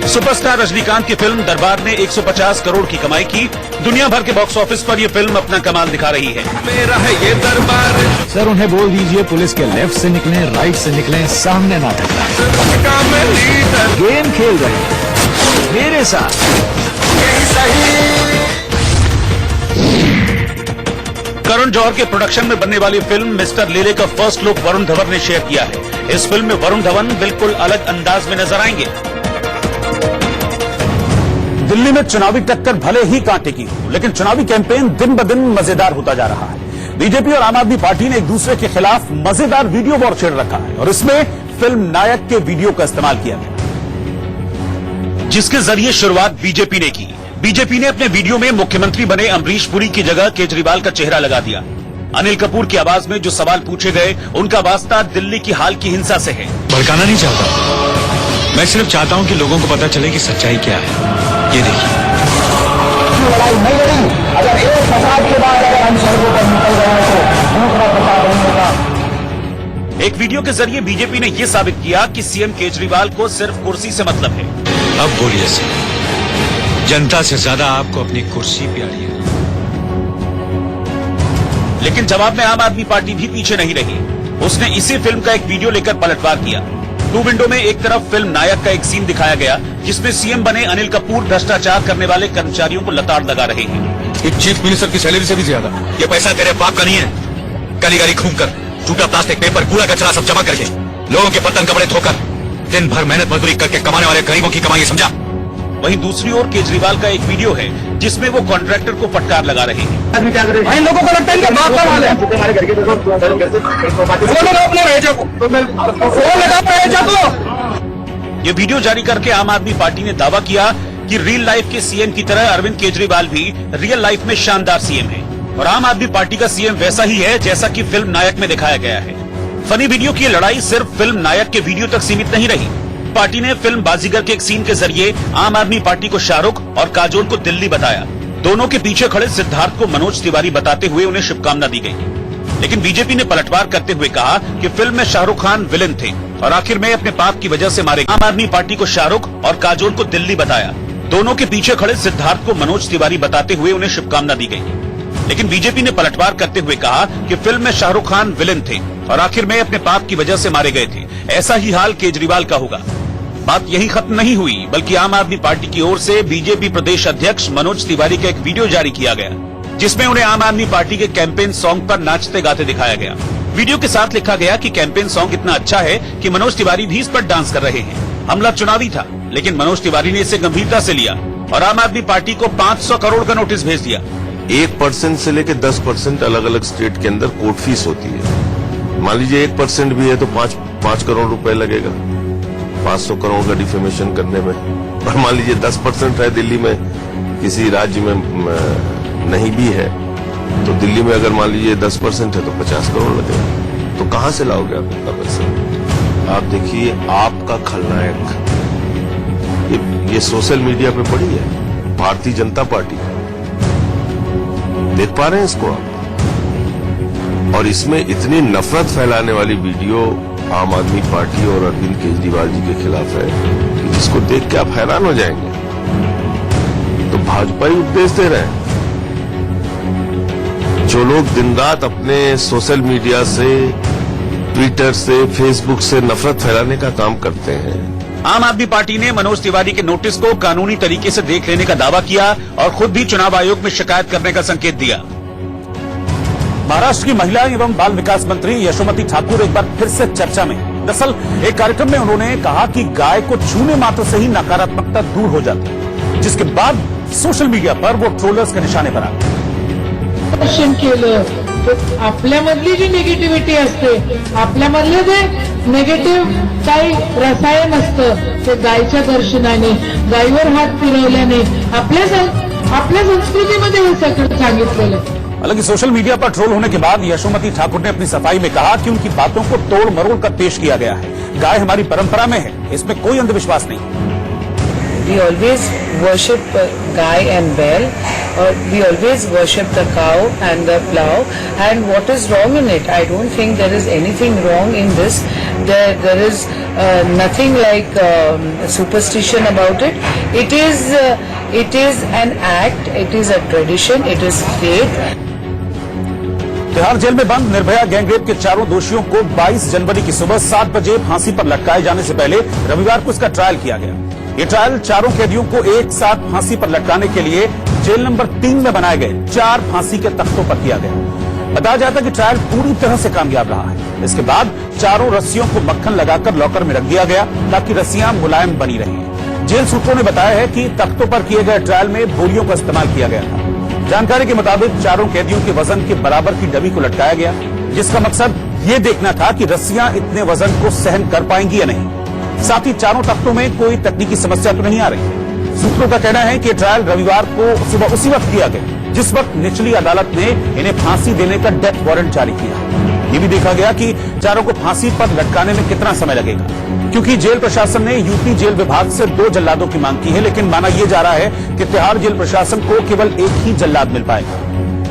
सुपरस्टार रजनीकांत की फिल्म दरबार ने 150 करोड़ की कमाई की। दुनिया भर के बॉक्स ऑफिस पर यह फिल्म अपना कमाल दिखा रही है। मेरा है ये दरबार। सर उन्हें बोल दीजिए पुलिस के लेफ्ट से निकले, राइट से निकले, सामने ना टकराएं। गेम खेल रहे हैं मेरे साथ। करण जौहर के प्रोडक्शन में बनने वाली फिल्म मिस्टर लेले का फर्स्ट लुक वरुण धवन ने शेयर किया है। इस फिल्म में वरुण धवन बिल्कुल अलग अंदाज में नजर आएंगे। दिल्ली में चुनावी टक्कर भले ही कांटे की हो, लेकिन चुनावी कैंपेन दिन ब दिन मजेदार होता जा रहा है। बीजेपी और आम आदमी पार्टी ने एक दूसरे के खिलाफ मजेदार वीडियो वॉर छेड़ रखा है और इसमें फिल्म नायक के वीडियो का इस्तेमाल किया गया, जिसके जरिए शुरुआत बीजेपी ने की। बीजेपी ने अपने वीडियो में मुख्यमंत्री बने अमरीश पुरी की जगह केजरीवाल का चेहरा लगा दिया। अनिल कपूर की आवाज में जो सवाल पूछे गए उनका वास्ता दिल्ली की हाल की हिंसा से है। भड़काना नहीं चाहता, मैं सिर्फ चाहता हूं कि लोगों को पता चले कि सच्चाई क्या है। ये देखिए, लड़ाई नहीं लड़ी, अगर एक फसाद के बाद अगर हम सड़कों पर निकल रहे हैं तो दूसरा फसाद नहीं होगा। एक वीडियो के जरिए बीजेपी ने यह साबित किया कि सीएम केजरीवाल को सिर्फ कुर्सी से मतलब है। अब बोलिए सर, जनता से ज्यादा आपको अपनी कुर्सी प्यारी है। लेकिन जवाब में आम आदमी पार्टी भी पीछे नहीं रही। उसने इसी फिल्म का एक वीडियो लेकर पलटवार किया। टू विंडो में एक तरफ फिल्म नायक का एक सीन दिखाया गया जिसमें सीएम बने अनिल कपूर भ्रष्टाचार करने वाले कर्मचारियों को लताड़ लगा रहे हैं। एक चीफ मिनिस्टर की सैलरी से भी ज्यादा। ये पैसा तेरे बाप का नहीं है। गली गली घूमकर टूटा प्लास्टिक पेपर कूड़ा कचरा सब जमा करके लोगों के बर्तन कपड़े धोकर दिन भर मेहनत मजदूरी करके कमाने वाले गरीबों की कमाई, समझा। वहीं दूसरी ओर केजरीवाल का एक वीडियो है जिसमें वो कॉन्ट्रैक्टर को फटकार लगा रहे हैं। भाई लोगों को लगता है कि बाप का माल है। ये वीडियो जारी करके आम आदमी पार्टी ने दावा किया कि रियल लाइफ के सीएम की तरह अरविंद केजरीवाल भी रियल लाइफ में शानदार सीएम है और आम आदमी पार्टी का सीएम वैसा ही है जैसा कि फिल्म नायक में दिखाया गया है। फनी वीडियो की लड़ाई सिर्फ फिल्म नायक के वीडियो तक सीमित नहीं रही। पार्टी ने फिल्म बाजीगर के एक सीन के जरिए आम आदमी पार्टी को शाहरुख और काजोल को दिल्ली बताया। दोनों के पीछे खड़े सिद्धार्थ को मनोज तिवारी बताते हुए उन्हें शुभकामना दी गई। लेकिन बीजेपी ने पलटवार करते हुए कहा कि फिल्म में शाहरुख खान विलेन थे और आखिर में अपने पाप की वजह से मारे। आम आदमी पार्टी को शाहरुख और काजोल को दिल्ली बताया। दोनों के पीछे खड़े सिद्धार्थ को मनोज तिवारी बताते हुए उन्हें शुभकामना दी गई। लेकिन बीजेपी ने पलटवार करते हुए कहा कि फिल्म में शाहरुख खान विलेन थे और आखिर में अपने पाप की वजह से मारे गए थे। ऐसा ही हाल केजरीवाल का होगा। बात यही खत्म नहीं हुई, बल्कि आम आदमी पार्टी की ओर से बीजेपी प्रदेश अध्यक्ष मनोज तिवारी का एक वीडियो जारी किया गया जिसमें उन्हें आम आदमी पार्टी के कैंपेन सॉन्ग पर नाचते गाते दिखाया गया। वीडियो के साथ लिखा गया कि कैंपेन सॉन्ग इतना अच्छा है कि मनोज तिवारी भी इस पर डांस कर रहे हैं। हमला चुनावी था, लेकिन मनोज तिवारी ने इसे गंभीरता से लिया और आम आदमी पार्टी को 500 करोड़ का नोटिस भेज दिया। 1% से लेकर 10% अलग अलग स्टेट के अंदर कोर्ट फीस होती है। मान लीजिए 1% भी है तो 5 करोड़ रुपए लगेगा 500 करोड़ का डिफेमेशन करने में। और मान लीजिए 10% है दिल्ली में, किसी राज्य में नहीं भी है, तो दिल्ली में अगर मान लीजिए 10% है तो 50 करोड़ लगेगा। तो कहां से लाओगे आप इतना पैसा? आप देखिए, आपका खलनायक ये सोशल मीडिया पे पड़ी है भारतीय जनता पार्टी। देख पा रहे हैं इसको आप? और इसमें इतनी नफरत फैलाने वाली वीडियो आम आदमी पार्टी और अरविंद केजरीवाल जी के खिलाफ है कि जिसको देख के आप हैरान हो जाएंगे। तो भाजपा ही उपदेश दे रहे हैं। जो लोग दिन रात अपने सोशल मीडिया से, ट्विटर से, फेसबुक से नफरत फैलाने का काम करते हैं, आम आदमी पार्टी ने मनोज तिवारी के नोटिस को कानूनी तरीके से देख लेने का दावा किया और खुद भी चुनाव आयोग में शिकायत करने का संकेत दिया। महाराष्ट्र की महिला एवं बाल विकास मंत्री यशोमती ठाकुर एक बार फिर से चर्चा में। दरअसल एक कार्यक्रम में उन्होंने कहा कि गाय को छूने मात्र से ही नकारात्मकता दूर हो जाती है, जिसके बाद सोशल मीडिया पर वो ट्रोलर्स के निशाने पर आ गए। दर्शन केलं तर आपल्यामधली जी निगेटिव्हिटी असते, आपल्यामधले जे निगेटिव्ह काही रसायन असतं ते गायच्या दर्शनाने, गायीवर हात फिरवल्याने आपल्या संस्कृतीमध्ये हे सगळं सांगितलेलं आहे। हालांकि सोशल मीडिया पर ट्रोल होने के बाद यशोमती ठाकुर ने अपनी सफाई में कहा कि उनकी बातों को तोड़ मरोड़ कर पेश किया गया है। गाय हमारी परंपरा में है, इसमें कोई अंधविश्वास नहीं। We always worship guy and bell, or we always worship the cow and the plow. And what is wrong in it? I don't think there is anything wrong in this. There is nothing like superstition about it. It is an act. It is a tradition. It is faith. Tihar jail में बंद Nirbhaya gangrape के चारों दोषियों को 22 जनवरी की सुबह 7 बजे फांसी पर लटकाए जाने से पहले रविवार को इसका ट्रायल किया गया। ये ट्रायल चारों कैदियों को एक साथ फांसी पर लटकाने के लिए जेल नंबर 3 में बनाए गए 4 फांसी के तख्तों पर किया गया। बताया जाता है कि ट्रायल पूरी तरह से कामयाब रहा है। इसके बाद चारों रस्सियों को मक्खन लगाकर लॉकर में रख दिया गया ताकि रस्सियां मुलायम बनी रहें। जेल सूत्रों ने बताया है कि तख्तों पर किए गए ट्रायल में बोरियों का इस्तेमाल किया गया था। जानकारी के मुताबिक चारों कैदियों के वजन के बराबर की डबी को लटकाया गया, जिसका मकसद ये देखना था कि रस्सियां इतने वजन को सहन कर पाएंगी या नहीं। साथ ही चारों तख्तों में कोई तकनीकी समस्या तो नहीं आ रही। सूत्रों का कहना है कि ट्रायल रविवार को सुबह उसी वक्त किया गया जिस वक्त निचली अदालत ने इन्हें फांसी देने का डेथ वारंट जारी किया। ये भी देखा गया कि चारों को फांसी पर लटकाने में कितना समय लगेगा, क्योंकि जेल प्रशासन ने यूपी जेल विभाग से 2 जल्लादों की मांग की है, लेकिन माना यह जा रहा है कि तिहाड़ जेल प्रशासन को केवल एक ही जल्लाद मिल पाएगा।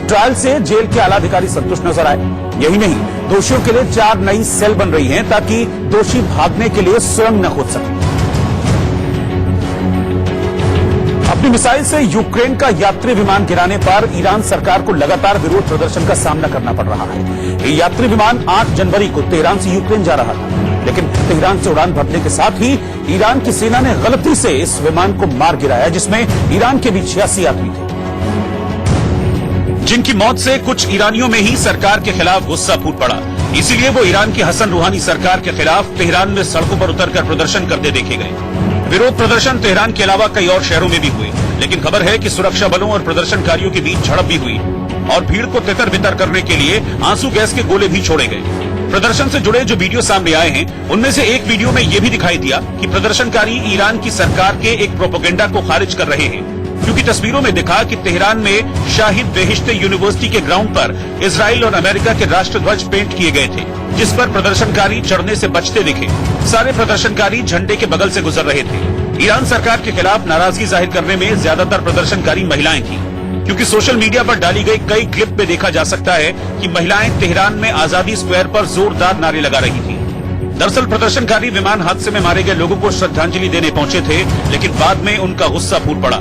ट्रायल से जेल के आला अधिकारी संतुष्ट नजर आए। यही नहीं, दोषियों के लिए 4 नई सेल बन रही हैं ताकि दोषी भागने के लिए स्वयं न कूद सके। अपनी मिसाइल से यूक्रेन का यात्री विमान गिराने पर ईरान सरकार को लगातार विरोध प्रदर्शन का सामना करना पड़ रहा है। ये यात्री विमान 8 जनवरी को तेहरान से यूक्रेन जा रहा था, लेकिन तेहरान से उड़ान भरने के साथ ही ईरान की सेना ने गलती से इस विमान को मार गिराया, जिसमें ईरान के भी 86 यात्री थे, जिनकी मौत से कुछ ईरानियों में ही सरकार के खिलाफ गुस्सा फूट पड़ा। इसीलिए वो ईरान की हसन रूहानी सरकार के खिलाफ तेहरान में सड़कों पर उतरकर प्रदर्शन करते देखे गए। विरोध प्रदर्शन तेहरान के अलावा कई और शहरों में भी हुए, लेकिन खबर है कि सुरक्षा बलों और प्रदर्शनकारियों के बीच झड़प भी हुई और भीड़ को तितर बितर करने के लिए आंसू गैस के गोले भी छोड़े गए। प्रदर्शन से जुड़े जो वीडियो सामने आए हैं, उनमें से एक वीडियो में यह भी दिखाई दिया कि प्रदर्शनकारी ईरान की सरकार के एक प्रोपेगेंडा को खारिज कर रहे हैं, क्योंकि तस्वीरों में दिखा कि तेहरान में शाहिद बेहिश्ते यूनिवर्सिटी के ग्राउंड पर इजराइल और अमेरिका के राष्ट्रध्वज पेंट किए गए थे, जिस पर प्रदर्शनकारी चढ़ने से बचते दिखे। सारे प्रदर्शनकारी झंडे के बगल से गुजर रहे थे। ईरान सरकार के खिलाफ नाराजगी जाहिर करने में ज्यादातर प्रदर्शनकारी महिलाएं थी, क्योंकि सोशल मीडिया पर डाली गई कई क्लिप में देखा जा सकता है कि महिलाएं तेहरान में आजादी स्क्वायर पर जोरदार नारे लगा रही थी। दरअसल प्रदर्शनकारी विमान हादसे में मारे गए लोगों को श्रद्धांजलि देने पहुंचे थे, लेकिन बाद में उनका गुस्सा फूट पड़ा।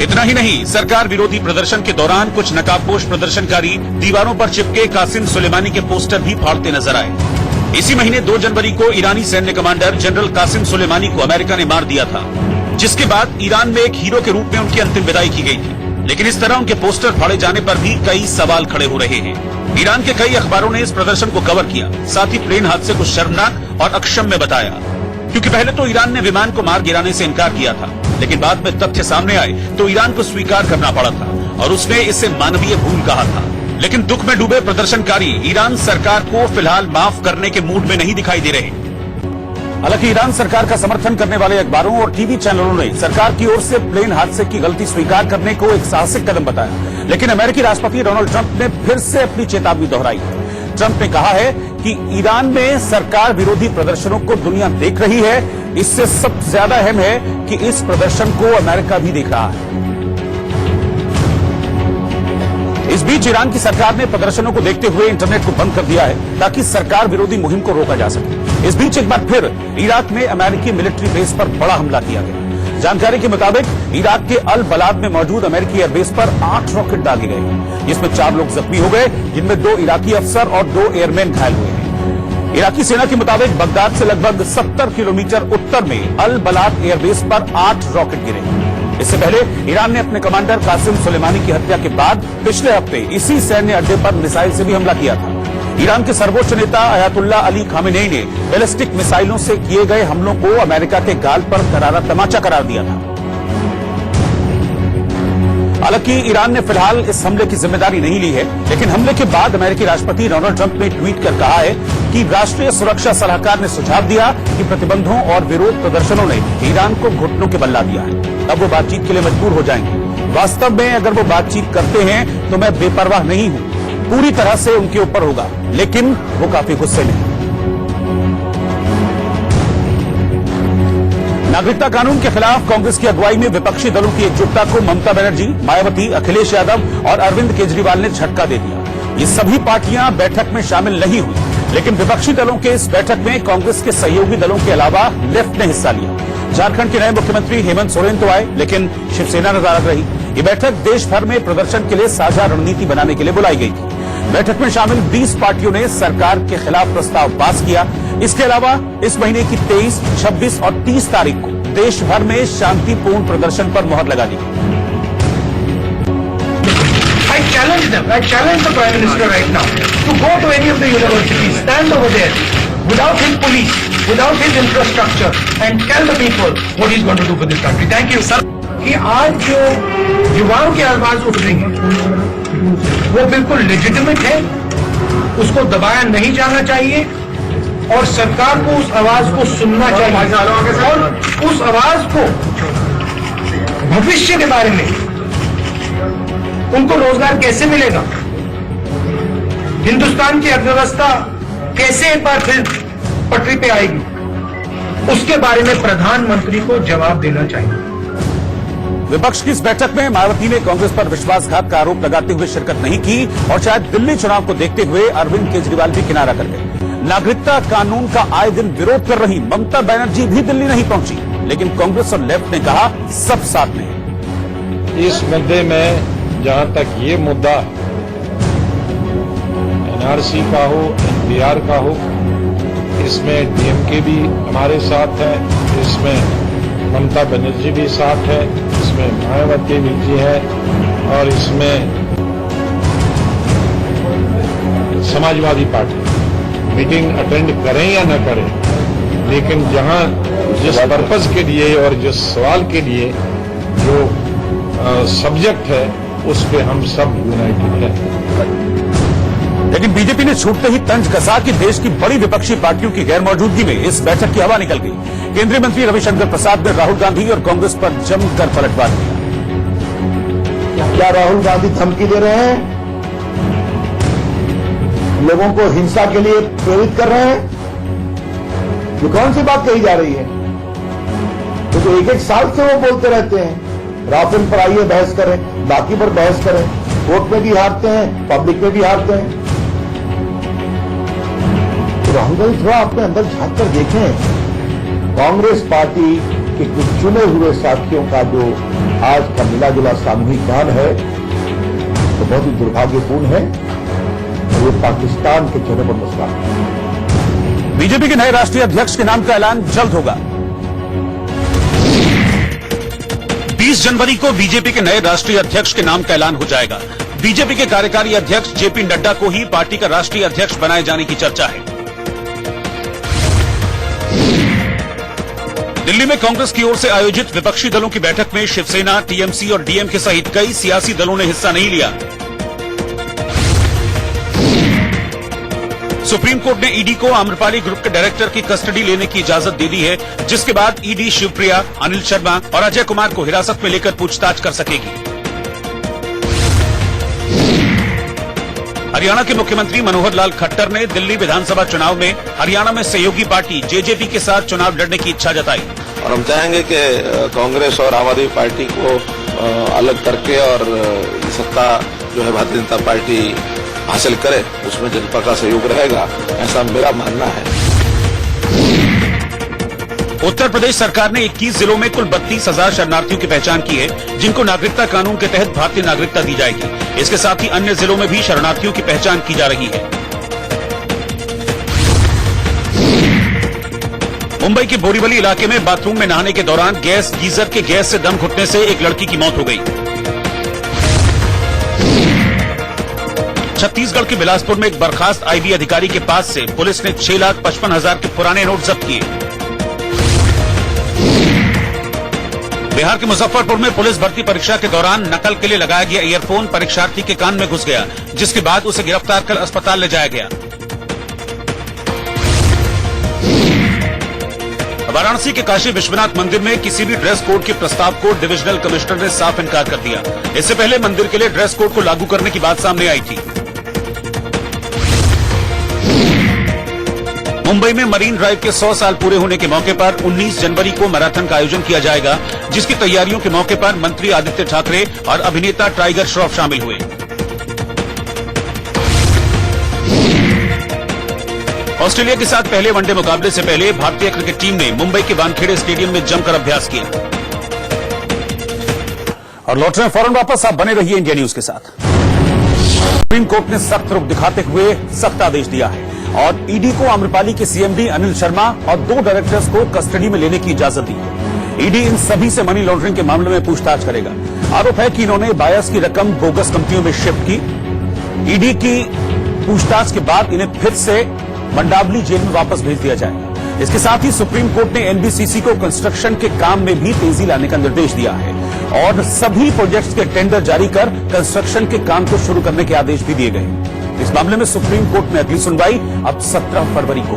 इतना ही नहीं, सरकार विरोधी प्रदर्शन के दौरान कुछ नकाबपोश प्रदर्शनकारी दीवारों पर चिपके कासिम सुलेमानी के पोस्टर भी फाड़ते नजर आए। इसी महीने 2 जनवरी को ईरानी सैन्य कमांडर जनरल कासिम सुलेमानी को अमेरिका ने मार दिया था, जिसके बाद ईरान में एक हीरो के रूप में उनकी अंतिम विदाई की गई थी। लेकिन इस तरह उनके पोस्टर फाड़े जाने पर भी कई सवाल खड़े हो रहे हैं। ईरान के कई अखबारों ने इस प्रदर्शन को कवर किया, साथ ही प्लेन हादसे को शर्मनाक और अक्षम्य बताया, क्योंकि पहले तो ईरान ने विमान को मार गिराने से इनकार किया था, लेकिन बाद में तथ्य सामने आए तो ईरान को स्वीकार करना पड़ा था और उसने इसे मानवीय भूल कहा था। लेकिन दुख में डूबे प्रदर्शनकारी ईरान सरकार को फिलहाल माफ करने के मूड में नहीं दिखाई दे रहे। हालांकि ईरान सरकार का समर्थन करने वाले अखबारों और टीवी चैनलों ने सरकार की ओर से प्लेन हादसे की गलती स्वीकार करने को एक साहसिक कदम बताया, लेकिन अमेरिकी राष्ट्रपति डोनाल्ड ट्रंप ने फिर से अपनी चेतावनी दोहराई। ट्रंप ने कहा है कि ईरान में सरकार विरोधी प्रदर्शनों को दुनिया देख रही है, इससे सबसे ज्यादा अहम है कि इस प्रदर्शन को अमेरिका भी देख रहा है। इस बीच ईरान की सरकार ने प्रदर्शनों को देखते हुए इंटरनेट को बंद कर दिया है ताकि सरकार विरोधी मुहिम को रोका जा सके। इस बीच एक बार फिर इराक में अमेरिकी मिलिट्री बेस पर बड़ा हमला किया गया। जानकारी के मुताबिक इराक के अल बलाद में मौजूद अमेरिकी एयरबेस पर 8 रॉकेट दागे गए, जिसमें 4 लोग जख्मी हो गए, जिनमें 2 इराकी अफसर और 2 एयरमैन घायल हुए हैं। इराकी सेना के मुताबिक बगदाद से लगभग 70 किलोमीटर उत्तर में अल बलाद एयरबेस पर 8 रॉकेट गिरे। इससे पहले ईरान ने अपने कमांडर कासिम सुलेमानी की हत्या के बाद पिछले हफ्ते इसी सैन्य अड्डे पर मिसाइल से भी हमला किया था। ईरान के सर्वोच्च नेता अयातुल्लाह अली खामेनेई ने बैलिस्टिक मिसाइलों से किए गए हमलों को अमेरिका के गाल पर करारा तमाचा करार दिया था। हालांकि ईरान ने फिलहाल इस हमले की जिम्मेदारी नहीं ली है, लेकिन हमले के बाद अमेरिकी राष्ट्रपति डोनाल्ड ट्रंप ने ट्वीट कर कहा है कि राष्ट्रीय सुरक्षा सलाहकार ने सुझाव दिया कि प्रतिबंधों और विरोध प्रदर्शनों ने ईरान को घुटनों के बल ला दिया है। अब वो बातचीत के लिए मजबूर हो जाएंगे। वास्तव में अगर वो बातचीत करते हैं तो मैं बेपरवाह नहीं हूं, पूरी तरह से उनके ऊपर होगा, लेकिन वो काफी गुस्से में हैं। नागरिकता कानून के खिलाफ कांग्रेस की अगुवाई में विपक्षी दलों की एकजुटता को ममता बनर्जी, मायावती, अखिलेश यादव और अरविंद केजरीवाल ने झटका दे दिया। ये सभी पार्टियां बैठक में शामिल नहीं हुई, लेकिन विपक्षी दलों के इस बैठक में कांग्रेस के सहयोगी दलों के अलावा लेफ्ट ने हिस्सा लिया। झारखंड के नए मुख्यमंत्री हेमंत सोरेन तो आए, लेकिन शिवसेना नाराज रही। ये बैठक देश भर में प्रदर्शन के लिए साझा रणनीति बनाने के लिए बुलाई गई थी। बैठक में शामिल 20 पार्टियों ने सरकार के खिलाफ प्रस्ताव पास किया। इसके अलावा इस महीने की 23, 26 और 30 तारीख को देश भर में शांतिपूर्ण प्रदर्शन पर मुहर लगा दी। I challenge them. I challenge the Prime Minister right now to go to any of the universities, stand over there without his police, without his infrastructure, and tell the people what he's going to do for this country. Thank you, sir. कि आज जो युवाओं की आवाज उठ रही है वो बिल्कुल लेजिटिमेट है, उसको दबाया नहीं जाना चाहिए और सरकार को उस आवाज को सुनना चाहिए और उस आवाज को भविष्य के बारे में, उनको रोजगार कैसे मिलेगा, हिंदुस्तान की अर्थव्यवस्था कैसे एक बार फिर पटरी पे आएगी, उसके बारे में प्रधानमंत्री को जवाब देना चाहिए। विपक्ष की इस बैठक में मायावती ने कांग्रेस पर विश्वासघात का आरोप लगाते हुए शिरकत नहीं की और शायद दिल्ली चुनाव को देखते हुए अरविंद केजरीवाल भी किनारा कर गए। नागरिकता कानून का आए दिन विरोध कर रही ममता बनर्जी भी दिल्ली नहीं पहुंची, लेकिन कांग्रेस और लेफ्ट ने कहा सब साथ में। इस मुद्दे में जहां तक ये मुद्दा एनआरसी का हो, एनपीआर का हो, इसमें डीएमके भी हमारे साथ है, इसमें ममता बनर्जी भी साथ है, इसमें मायावती जी है और इसमें समाजवादी पार्टी। मीटिंग अटेंड करें या न करें, लेकिन जहां जिस पर्पस के लिए और जिस सवाल के लिए जो सब्जेक्ट है उस पे हम सब यूनाइटेड हैं। लेकिन बीजेपी ने छूटते ही तंज कसा कि देश की बड़ी विपक्षी पार्टियों की गैर मौजूदगी में इस बैठक की हवा निकल गई। केंद्रीय मंत्री रविशंकर प्रसाद ने राहुल गांधी और कांग्रेस पर जमकर पलटवार किया। क्या राहुल गांधी धमकी दे रहे हैं, लोगों को हिंसा के लिए प्रेरित कर रहे हैं? ये कौन सी बात कही जा रही है? तो एक साल से वो बोलते रहते हैं राफेल पर आइए बहस करें, बाकी पर बहस करें, कोर्ट में भी हारते हैं, पब्लिक में भी हारते हैं। तो राहुल गांधी थोड़ा अपने अंदर झांक कर देखें। कांग्रेस पार्टी के कुछ चुने हुए साथियों का जो आज का मिला जुला सामूहिक ज्ञान है तो बहुत ही दुर्भाग्यपूर्ण है और ये पाकिस्तान के चेहरे पर मुस्कान है। बीजेपी के नए राष्ट्रीय अध्यक्ष के नाम का ऐलान जल्द होगा। 20 जनवरी को बीजेपी के नए राष्ट्रीय अध्यक्ष के नाम का ऐलान हो जाएगा। बीजेपी के कार्यकारी अध्यक्ष जेपी नड्डा को ही पार्टी का राष्ट्रीय अध्यक्ष बनाए जाने की चर्चा है। दिल्ली में कांग्रेस की ओर से आयोजित विपक्षी दलों की बैठक में शिवसेना, टीएमसी और डीएमके सहित कई सियासी दलों ने हिस्सा नहीं लिया। सुप्रीम कोर्ट ने ईडी को आम्रपाली ग्रुप के डायरेक्टर की कस्टडी लेने की इजाजत दे दी है, जिसके बाद ईडी शिवप्रिया, अनिल शर्मा और अजय कुमार को हिरासत में लेकर पूछताछ कर सकेगी। हरियाणा के मुख्यमंत्री मनोहर लाल खट्टर ने दिल्ली विधानसभा चुनाव में हरियाणा में सहयोगी पार्टी जेजेपी के साथ चुनाव लड़ने की इच्छा जताई और हम चाहेंगे कि कांग्रेस और आम आदमी पार्टी को अलग करके और सत्ता जो है भारतीय जनता पार्टी हासिल करे, उसमें जनता का सहयोग रहेगा, ऐसा मेरा मानना है। उत्तर प्रदेश सरकार ने 21 जिलों में कुल 32,000 शरणार्थियों की पहचान की है, जिनको नागरिकता कानून के तहत भारतीय नागरिकता दी जाएगी। इसके साथ ही अन्य जिलों में भी शरणार्थियों की पहचान की जा रही है। मुंबई के बोरीवली इलाके में बाथरूम में नहाने के दौरान गीजर के गैस से दम घुटने से एक लड़की की मौत हो गई। छत्तीसगढ़ के बिलासपुर में एक बर्खास्त आईबी अधिकारी के पास से पुलिस ने 6,55,000 के पुराने नोट जब्त किए। बिहार के मुजफ्फरपुर में पुलिस भर्ती परीक्षा के दौरान नकल के लिए लगाया गया ईयरफोन परीक्षार्थी के कान में घुस गया, जिसके बाद उसे गिरफ्तार कर अस्पताल ले जाया गया। वाराणसी के काशी विश्वनाथ मंदिर में किसी भी ड्रेस कोड के प्रस्ताव को डिविजनल कमिश्नर ने साफ इनकार कर दिया। इससे पहले मंदिर के लिए ड्रेस कोड को लागू करने की बात सामने आई थी। मुंबई में मरीन ड्राइव के 100 साल पूरे होने के मौके पर 19 जनवरी को मैराथन का आयोजन किया जाएगा, जिसकी तैयारियों के मौके पर मंत्री आदित्य ठाकरे और अभिनेता टाइगर श्रॉफ शामिल हुए। ऑस्ट्रेलिया के साथ पहले वनडे मुकाबले से पहले भारतीय क्रिकेट टीम ने मुंबई के वानखेड़े स्टेडियम में जमकर अभ्यास किया। और लौट रहे फौरन वापस, आप बने रहिए इंडिया न्यूज के साथ। सुप्रीम कोर्ट ने सख्त रुख दिखाते हुए सख्त आदेश दिया है और ईडी को आम्रपाली के सीएमडी अनिल शर्मा और 2 डायरेक्टर्स को कस्टडी में लेने की इजाजत दी है। ईडी इन सभी से मनी लॉन्ड्रिंग के मामले में पूछताछ करेगा। आरोप है कि इन्होंने बायर्स की रकम बोगस कंपनियों में शिफ्ट की। ईडी की पूछताछ के बाद इन्हें फिर से मंडावली जेल में वापस भेज दिया जाएगा। इसके साथ ही सुप्रीम कोर्ट ने एनबीसीसी को कंस्ट्रक्शन के काम में भी तेजी लाने का निर्देश दिया है और सभी प्रोजेक्ट्स के टेंडर जारी कर कंस्ट्रक्शन के काम को शुरू करने के आदेश भी दिए गए। इस मामले में सुप्रीम कोर्ट में अगली सुनवाई अब 17 फरवरी को।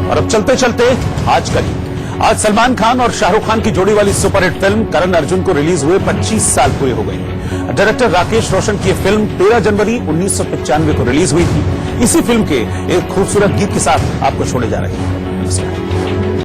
और अब चलते चलते आज सलमान खान और शाहरुख खान की जोड़ी वाली सुपरहिट फिल्म करण अर्जुन को रिलीज हुए 25 साल पूरे हो गए। डायरेक्टर राकेश रोशन की फिल्म 13 जनवरी 1995 को रिलीज हुई थी। इसी फिल्म के एक खूबसूरत गीत के साथ आपको छोड़े जा रहे हैं। नमस्कार।